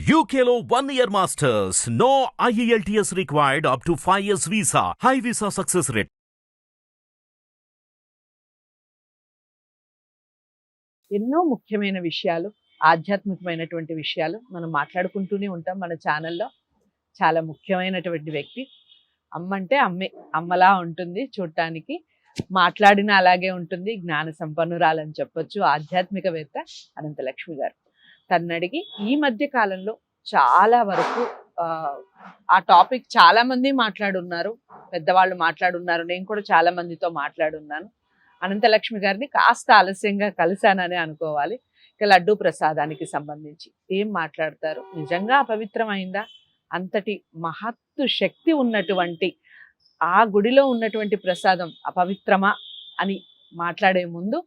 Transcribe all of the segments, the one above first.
UKLO 1 year masters. No IELTS required up to 5 years visa. High visa success rate. ఎన్నో ముఖ్యమైన విషయాలు, ఆధ్యాత్మికమైనటువంటి విషయాలు మనం మాట్లాడుకుంటూనే ఉంటాం మన ఛానల్లో. చాలా ముఖ్యమైనటువంటి వ్యక్తి. అమ్మ అంటే అమ్మే, అమ్మలా ఉంటుంది చూడటానికి. మాట్లాడిన అలాగే ఉంటుంది. జ్ఞాన సంపన్నురాలని చెప్పొచ్చు. ఆధ్యాత్మికవేత్త అనంతలక్ష్మి గారు. తన్నడిగి ఈ మధ్య కాలంలో చాలా వరకు ఆ టాపిక్ చాలా మంది మాట్లాడున్నారు, పెద్దవాళ్ళు మాట్లాడున్నారు. నేను కూడా చాలా మందితో మాట్లాడున్నాను. అనంతలక్ష్మి గారిని కాస్త ఆలస్యంగా కలిశానని అనుకోవాలి. ఇక లడ్డూ ప్రసాదానికి సంబంధించి ఏం మాట్లాడతారు? నిజంగా అపవిత్రమైందా? అంతటి మహత్తు శక్తి ఉన్నటువంటి ఆ గుడిలో ఉన్నటువంటి ప్రసాదం అపవిత్రమా అని మాట్లాడే ముందు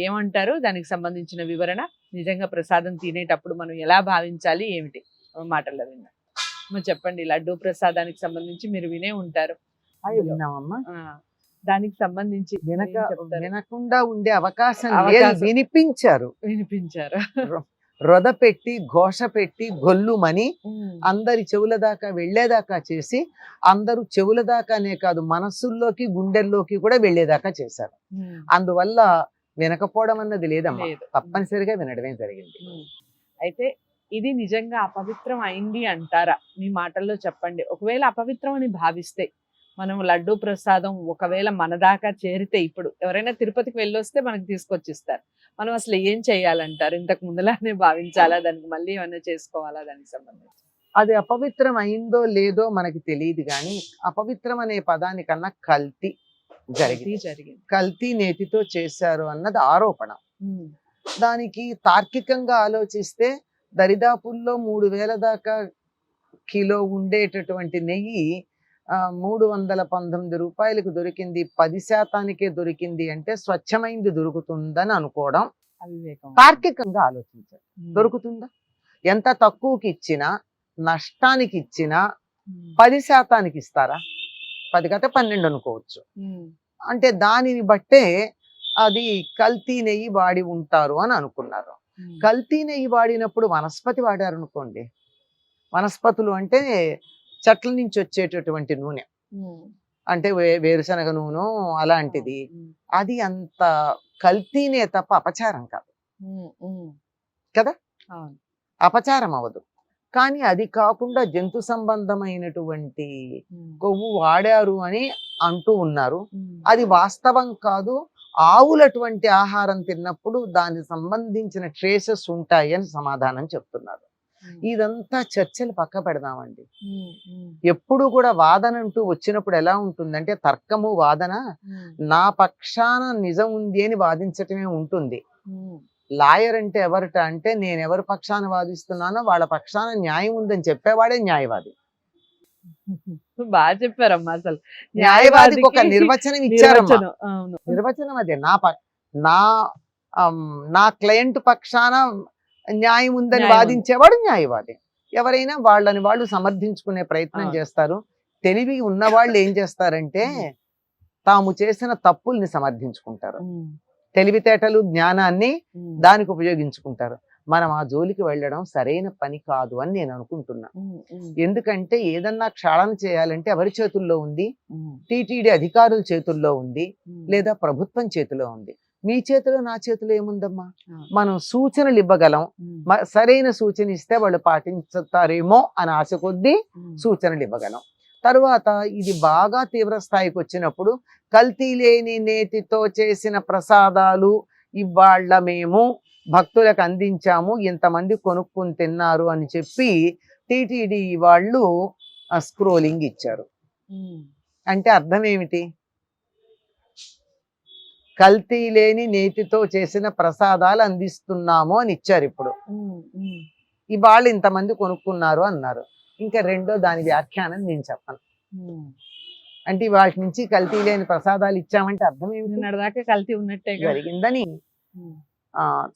ఏమంటారు దానికి సంబంధించిన వివరణ, నిజంగా ప్రసాదం తినేటప్పుడు మనం ఎలా భావించాలి, ఏమిటి మాటల్లో విన్నాం. చెప్పండి, లడ్డూ ప్రసాదానికి సంబంధించి మీరు వినే ఉంటారు. విన్నామమ్మా. దానికి సంబంధించి వినకుండా ఉండే అవకాశం లేదు. వినిపించారు రొద పెట్టి ఘోష పెట్టి గొల్లుమని అందరి చెవుల దాకా వెళ్లేదాకా చేసి, అందరూ చెవుల దాకానే కాదు మనస్సుల్లోకి గుండెల్లోకి కూడా వెళ్లేదాకా చేశారు. అందువల్ల వినకపోవడం అన్నది లేదమ్మా, తప్పనిసరిగా వినడమే జరిగింది. అయితే ఇది నిజంగా అపవిత్రం అయింది అంటారా? మీ మాటల్లో చెప్పండి. ఒకవేళ అపవిత్రం అని భావిస్తే మనం లడ్డూ ప్రసాదం ఒకవేళ మన దాకా చేరితే, ఇప్పుడు ఎవరైనా తిరుపతికి వెళ్ళొస్తే మనకు తీసుకొచ్చిస్తారు, మనం అసలు ఏం చేయాలంటారు? ఇంతకు ముందులానే భావించాలా? దానికి మళ్ళీ ఏమైనా చేసుకోవాలా? దానికి సంబంధించి అది అపవిత్రం అయిందో లేదో మనకి తెలియదు, కానీ అపవిత్రం అనే పదానికన్నా కల్తీ జరిగింది. కల్తీ నేతితో చేశారు అన్నది ఆరోపణ. దానికి తార్కికంగా ఆలోచిస్తే దరిదాపుల్లో 3000 దాకా కిలో ఉండేటటువంటి నెయ్యి 319 రూపాయలకు దొరికింది. 10% దొరికింది అంటే స్వచ్ఛమైంది దొరుకుతుందని అనుకోవడం తార్కికంగా ఆలోచించారు. దొరుకుతుందా? ఎంత తక్కువకి ఇచ్చినా, నష్టానికి ఇచ్చినా 10% ఇస్తారా? 10 కతే 12 అనుకోవచ్చు. అంటే దానిని బట్టే అది కల్తీ నెయ్యి వాడి ఉంటారు అని అనుకున్నారు. కల్తీ నెయ్యి వాడినప్పుడు వనస్పతి వాడారు అనుకోండి. వనస్పతులు అంటే చెట్ల నుంచి వచ్చేటటువంటి నూనె, అంటే వేరుశనగ నూనె అలాంటిది. అది అంత కల్తీనే తప్ప అపచారం కాదు కదా, అపచారం అవ్వదు. కానీ అది కాకుండా జంతు సంబంధమైనటువంటి కొవ్వు వాడారు అని అంటూ ఉన్నారు. అది వాస్తవం కాదు. ఆవులటువంటి ఆహారం తిన్నప్పుడు దానికి సంబంధించిన ట్రేసెస్ ఉంటాయి అని సమాధానం చెప్తున్నారు. ఇదంతా చర్చలు పక్క పెడదామండి. ఎప్పుడు కూడా వాదన అంటూ వచ్చినప్పుడు ఎలా ఉంటుందంటే, తర్కము వాదన నా పక్షాన నిజం ఉంది అని వాదించటమే ఉంటుంది. లాయర్ అంటే ఎవరట అంటే, నేను ఎవరి పక్షాన వాదిస్తున్నానో వాళ్ళ పక్షాన న్యాయం ఉందని చెప్పేవాడే న్యాయవాది. బాగా చెప్పారమ్మా. అసలు న్యాయవాదికి ఒక నిర్వచనం ఇచ్చారమ్మా. నిర్వచనం అదే, నా క్లయింట్ పక్షాన న్యాయం ఉందని వాదించేవాడు న్యాయవాది. ఎవరైనా వాళ్ళని వాళ్ళు సమర్థించుకునే ప్రయత్నం చేస్తారు. తెలివి ఉన్నవాళ్ళు ఏం చేస్తారంటే తాము చేసిన తప్పుల్ని సమర్థించుకుంటారు. తెలివితేటలు జ్ఞానాన్ని దానికి ఉపయోగించుకుంటారు. మనం ఆ జోలికి వెళ్ళడం సరైన పని కాదు అని నేను అనుకుంటున్నా. ఎందుకంటే ఏదన్నా క్షాళన చేయాలంటే ఎవరి చేతుల్లో ఉంది? టీటీడీ అధికారుల చేతుల్లో ఉంది, లేదా ప్రభుత్వం చేతిలో ఉంది. మీ చేతిలో నా చేతిలో ఏముందమ్మా? మనం సూచనలు ఇవ్వగలం. సరైన సూచన ఇస్తే వాళ్ళు పాటించుతారేమో అని ఆశ కొద్దీ సూచనలు ఇవ్వగలం. తరువాత ఇది బాగా తీవ్ర స్థాయికి వచ్చినప్పుడు కల్తీ లేని నేతితో చేసిన ప్రసాదాలు ఇవాళ మేము భక్తులకు అందించాము, ఇంతమంది కొనుక్కుని తిన్నారు అని చెప్పి టీటీడీ వాళ్ళు స్క్రోలింగ్ ఇచ్చారు. అంటే అర్థం ఏమిటి? కల్తీ లేని నేతితో చేసిన ప్రసాదాలు అందిస్తున్నాము అని ఇచ్చారు. ఇప్పుడు ఇవాళ ఇంతమంది కొనుక్కున్నారు అన్నారు. ఇంకా రెండో దాని వ్యాఖ్యానం నేను చెప్పను. అంటే వాటి నుంచి కల్తీ లేని ప్రసాదాలు ఇచ్చామంటే అర్థం ఏమిటి? దాకా కల్తీ ఉన్నట్టే జరిగిందని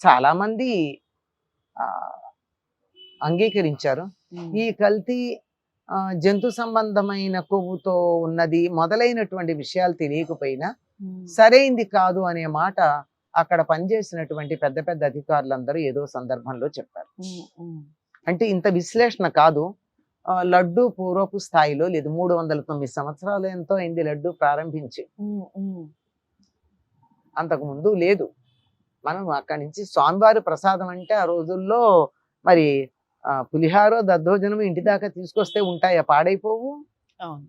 చాలా మంది అంగీకరించారు. ఈ కల్తీ జంతు సంబంధమైన కొవ్వుతో ఉన్నది మొదలైనటువంటి విషయాలు తెలియకపోయినా సరైంది కాదు అనే మాట అక్కడ పనిచేసినటువంటి పెద్ద పెద్ద అధికారులందరూ ఏదో సందర్భంలో చెప్పారు. అంటే ఇంత విశ్లేషణ కాదు. లడ్డు పూర్వపు స్థాయిలో లేదు. 309 సంవత్సరాలు ఎంతో అయింది లడ్డు ప్రారంభించి. అంతకుముందు లేదు. మనం అక్కడి నుంచి స్వామివారి ప్రసాదం అంటే ఆ రోజుల్లో మరి పులిహారో దద్దోజనము ఇంటి దాకా తీసుకొస్తే ఉంటాయా, పాడైపోవు. అవును.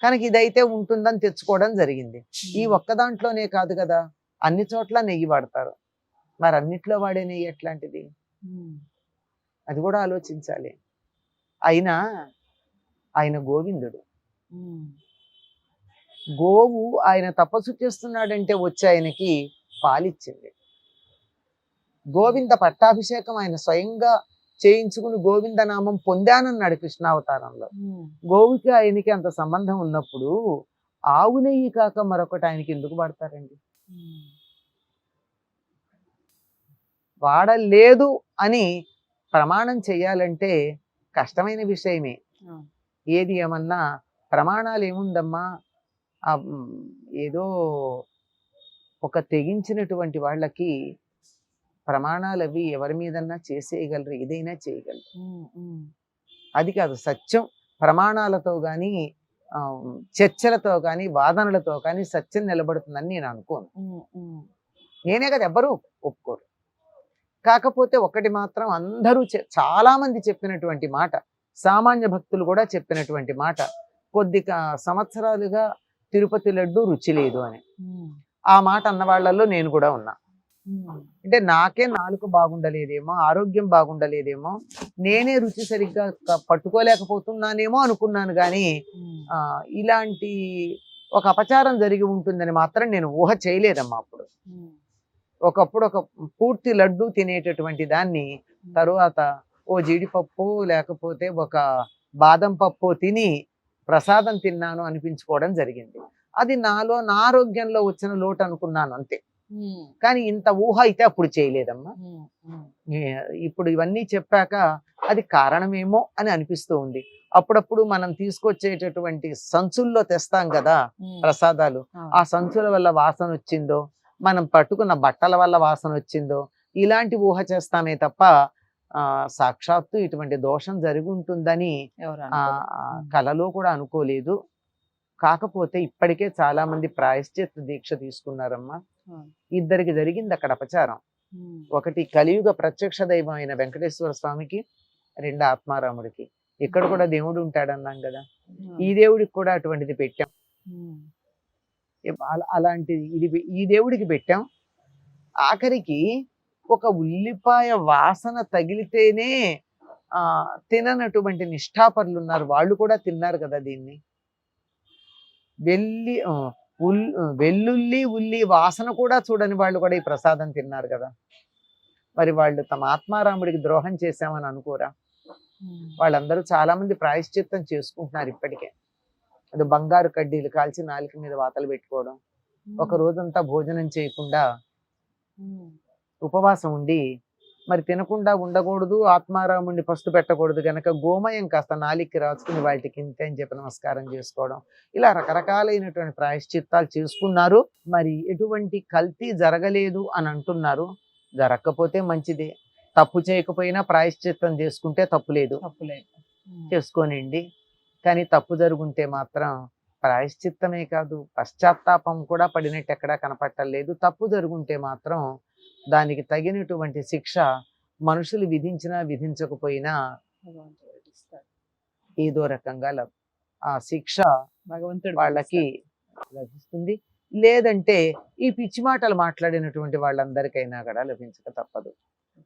కనుక ఇదైతే ఉంటుందని తెచ్చుకోవడం జరిగింది. ఈ ఒక్క దాంట్లోనే కాదు కదా, అన్ని చోట్ల నెయ్యి వాడతారు. మరి అన్నిట్లో వాడే నెయ్యి ఎట్లాంటిది, అది కూడా ఆలోచించాలి. అయినా ఆయన గోవిందుడు. గోవు ఆయన తపస్సు చేస్తున్నాడంటే వచ్చి ఆయనకి పాలిచ్చింది. గోవింద పట్టాభిషేకం ఆయన స్వయంగా చేయించుకుని గోవింద నామం పొందానన్నాడు కృష్ణావతారంలో. గోవుకి ఆయనకి అంత సంబంధం ఉన్నప్పుడు ఆవు నెయ్యి కాక మరొకటి ఆయనకి ఎందుకు వాడతారండి? వాడలేదు అని ప్రమాణం చెయ్యాలంటే కష్టమైన విషయమే. ఏది ఏమన్నా ప్రమాణాలు ఏముందమ్మా, ఏదో ఒక తెగించినటువంటి వాళ్ళకి ప్రమాణాలు అవి ఎవరి మీదన్నా చేసేయగలరు, ఏదైనా చేయగలరు. అది కాదు సత్యం. ప్రమాణాలతో కానీ చర్చలతో కానీ వాదనలతో కానీ సత్యం నిలబడుతుందని నేను అనుకోను. నేనే కదా, ఎవ్వరూ ఒప్పుకోరు. కాకపోతే ఒకటి మాత్రం అందరూ చాలా మంది చెప్పినటువంటి మాట, సామాన్య భక్తులు కూడా చెప్పినటువంటి మాట, కొద్ది సంవత్సరాలుగా తిరుపతి లడ్డు రుచి లేదు అని. ఆ మాట అన్న వాళ్ళల్లో నేను కూడా ఉన్నా. అంటే నాకే నాలుక బాగుండలేదేమో, ఆరోగ్యం బాగుండలేదేమో, నేనే రుచి సరిగ్గా పట్టుకోలేకపోతున్నానేమో అనుకున్నాను. కానీ ఇలాంటి ఒక అపచారం జరిగి ఉంటుందని మాత్రం నేను ఊహ చేయలేదమ్మా. అప్పుడు ఒకప్పుడు ఒక పూర్తి లడ్డు తినేటటువంటి దాన్ని తరువాత ఓ జీడిపప్పు లేకపోతే ఒక బాదం పప్పు తిని ప్రసాదం తిన్నాను అనిపించుకోవడం జరిగింది. అది నాలో నా ఆరోగ్యంలో వచ్చిన లోటు అనుకున్నాను అంతే. కానీ ఇంత ఊహ అయితే అప్పుడు చేయలేదమ్మా. ఇప్పుడు ఇవన్నీ చెప్పాక అది కారణమేమో అని అనిపిస్తూ ఉంది. అప్పుడప్పుడు మనం తీసుకొచ్చేటటువంటి సంచుల్లో తెస్తాం కదా ప్రసాదాలు, ఆ సంచుల వల్ల వాసన వచ్చిందో, మనం పట్టుకున్న బట్టల వల్ల వాసన వచ్చిందో, ఇలాంటి ఊహ చేస్తామే తప్ప సాక్షాత్తు ఇటువంటి దోషం జరిగి ఉంటుందని కలలో కూడా అనుకోలేదు. కాకపోతే ఇప్పటికే చాలా మంది ప్రాయశ్చిత్త దీక్ష తీసుకున్నారమ్మా. ఇద్దరికి జరిగింది అక్కడ అపచారం. ఒకటి కలియుగ ప్రత్యక్ష దైవం అయిన వెంకటేశ్వర స్వామికి, రెండు ఆత్మారాముడికి. ఇక్కడ కూడా దేవుడు ఉంటాడన్నాం కదా, ఈ దేవుడికి కూడా అటువంటిది పెట్టాం. అలాంటిది ఇది ఈ దేవుడికి పెట్టాం. ఆఖరికి ఒక ఉల్లిపాయ వాసన తగిలితేనే తిననటువంటి నిష్ఠాపరులు ఉన్నారు, వాళ్ళు కూడా తిన్నారు కదా దీన్ని. వెల్లుల్లి ఉల్లి వాసన కూడా చూడని వాళ్ళు కూడా ఈ ప్రసాదం తిన్నారు కదా. మరి వాళ్ళు తమ ఆత్మారాముడికి ద్రోహం చేశామని అనుకోరా? వాళ్ళందరూ చాలా మంది ప్రాయశ్చిత్తం చేసుకుంటున్నారు ఇప్పటికే. అది బంగారు కడ్డీలు కాల్చి నాలుక మీద వాతలు పెట్టుకోవడం, ఒక రోజంతా భోజనం చేయకుండా ఉపవాసం ఉండి, మరి తినకుండా ఉండకూడదు, ఆత్మారాముడిని పస్తు పెట్టకూడదు కనుక గోమయం కాస్త నాలికి రాసుకుని వాటికి ఇంతే అని చెప్పి నమస్కారం చేసుకోవడం, ఇలా రకరకాలైనటువంటి ప్రాయశ్చిత్తాలు చేసుకున్నారు. మరి ఎటువంటి కల్తీ జరగలేదు అని అంటున్నారు. జరగకపోతే మంచిదే, తప్పు చేయకపోయినా ప్రాయశ్చిత్తం చేసుకుంటే తప్పులేదు, చేసుకోనండి. కానీ తప్పు జరుగుంటే మాత్రం ప్రాయశ్చిత్తమే కాదు పశ్చాత్తాపం కూడా పడినట్టు ఎక్కడా కనపట్టలేదు. తప్పు జరుగుంటే మాత్రం దానికి తగినటువంటి శిక్ష మనుషులు విధించినా విధించకపోయినా ఏదో రకంగా ఆ శిక్ష భగవంతుడు వాళ్ళకి లభిస్తుంది. లేదంటే ఈ పిచ్చి మాటలు మాట్లాడినటువంటి వాళ్ళందరికైనా కూడా లభించక తప్పదు.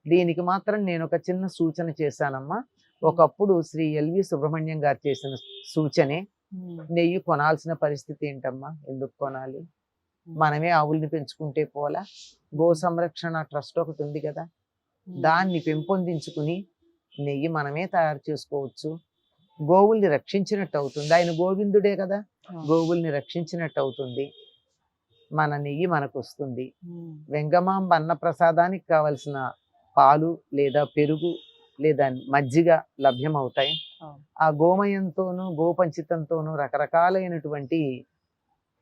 దీనికి మాత్రం నేను ఒక చిన్న సూచన చేశానమ్మా. ఒకప్పుడు శ్రీ ఎల్వి సుబ్రహ్మణ్యం గారు చేసిన సూచనే, నెయ్యి కొనాల్సిన పరిస్థితి ఏంటమ్మా, ఎందుకు కొనాలి, మనమే ఆవుల్ని పెంచుకుంటే పోలా. గో సంరక్షణ ట్రస్ట్ ఒకటి ఉంది కదా, దాన్ని పెంపొందించుకుని నెయ్యి మనమే తయారు చేసుకోవచ్చు. గోవుల్ని రక్షించినట్టు అవుతుంది. ఆయన గోవిందుడే కదా, గోవుల్ని రక్షించినట్టు అవుతుంది. మన నెయ్యి మనకు వస్తుంది. వెంగమాంబ అన్న ప్రసాదానికి కావలసిన పాలు లేదా పెరుగు లేదా మజ్జిగ లభ్యమవుతాయి. ఆ గోమయంతోనూ గోపంచితంతోనూ రకరకాలైనటువంటి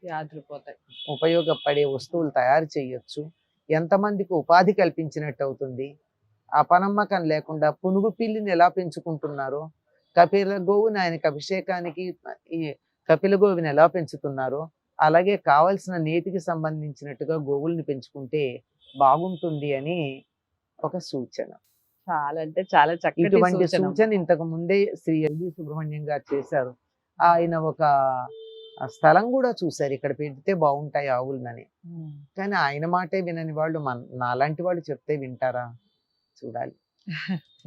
వ్యాధులు పోతాయి, ఉపయోగపడే వస్తువులు తయారు చేయొచ్చు. ఎంతమందికి ఉపాధి కల్పించినట్టు అవుతుంది. అపనమ్మకం లేకుండా పునుగు పిల్లిని ఎలా పెంచుకుంటున్నారో, కపిల గోవుని ఆయనకి అభిషేకానికి ఈ కపిల గోవుని ఎలా పెంచుతున్నారో, అలాగే కావలసిన నీతికి సంబంధించినట్టుగా గోవుల్ని పెంచుకుంటే బాగుంటుంది అని ఒక సూచన. చాలా అంటే చాలా చక్కటి ఇటువంటి సూచన. సూచన ఇంతకు ముందే శ్రీ ఎల్వి సుబ్రహ్మణ్యం గారు చేశారు. ఆయన ఒక స్థలం కూడా చూశారు, ఇక్కడ పెడితే బాగుంటాయి ఆవులనని. ఉమ్. కానీ ఆయన మాటే వినని వాళ్ళు నాలాంటి వాళ్ళు చెప్తే వింటారా? చూడాలి.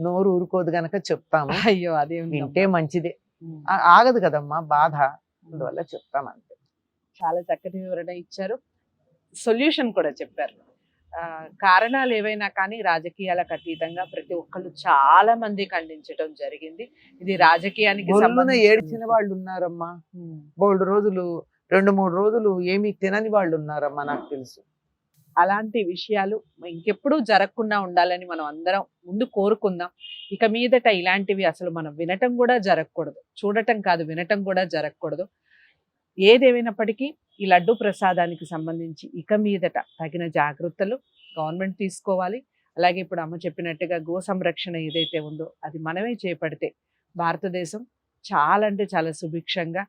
నోరు ఊరుకోదు గనక చెప్తాము, అయ్యో అదేం వింటే మంచిదే. ఆగదు కదమ్మా బాధ, అందువల్ల చెప్తాం అంతే. చాలా చక్కటి వివరణ ఇచ్చారు, సొల్యూషన్ కూడా చెప్పారు. కారణాలు ఏవైనా కానీ రాజకీయాలకు అతీతంగా ప్రతి ఒక్కళ్ళు చాలా మంది ఖండించడం జరిగింది. ఇది రాజకీయానికి గొల్లున సంబంధించిన ఏడ్చిన విషయం. వాళ్ళు ఉన్నారమ్మా, ఉమ్. బోల్డు రోజులు 2-3 రోజులు ఏమీ తినని వాళ్ళు ఉన్నారమ్మా, నాకు తెలుసు. అలాంటి విషయాలు ఇంకెప్పుడు జరగకుండా ఉండాలని మనం అందరం ముందు కోరుకుందాం. ఇక మీదట ఇలాంటివి అసలు మనం వినటం కూడా జరగకూడదు, చూడటం కాదు వినటం కూడా జరగకూడదు. ఏదేమైనప్పటికీ ఈ లడ్డు ప్రసాదానికి సంబంధించి ఇక మీదట తగిన జాగ్రత్తలు గవర్నమెంట్ తీసుకోవాలి. అలాగే ఇప్పుడు అమ్మ చెప్పినట్టుగా గో సంరక్షణ ఏదైతే ఉందో అది మనమే చేపడితే భారతదేశం చాలా అంటే చాలా సుభిక్షంగా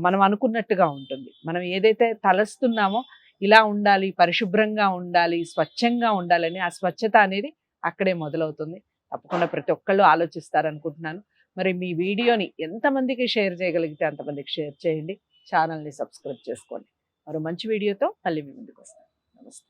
మనం అనుకున్నట్టుగా ఉంటుంది. మనం ఏదైతే తలస్తున్నామో ఇలా ఉండాలి, పరిశుభ్రంగా ఉండాలి, స్వచ్ఛంగా ఉండాలని, ఆ స్వచ్ఛత అనేది అక్కడే మొదలవుతుంది. తప్పకుండా ప్రతి ఒక్కళ్ళు ఆలోచిస్తారనుకుంటున్నాను. మరి మీ వీడియోని ఎంతమందికి షేర్ చేయగలిగితే అంతమందికి షేర్ చేయండి, ఛానల్ని సబ్స్క్రైబ్ చేసుకోండి. మరో మంచి వీడియోతో మళ్ళీ మీ ముందుకు వస్తాను. నమస్తే.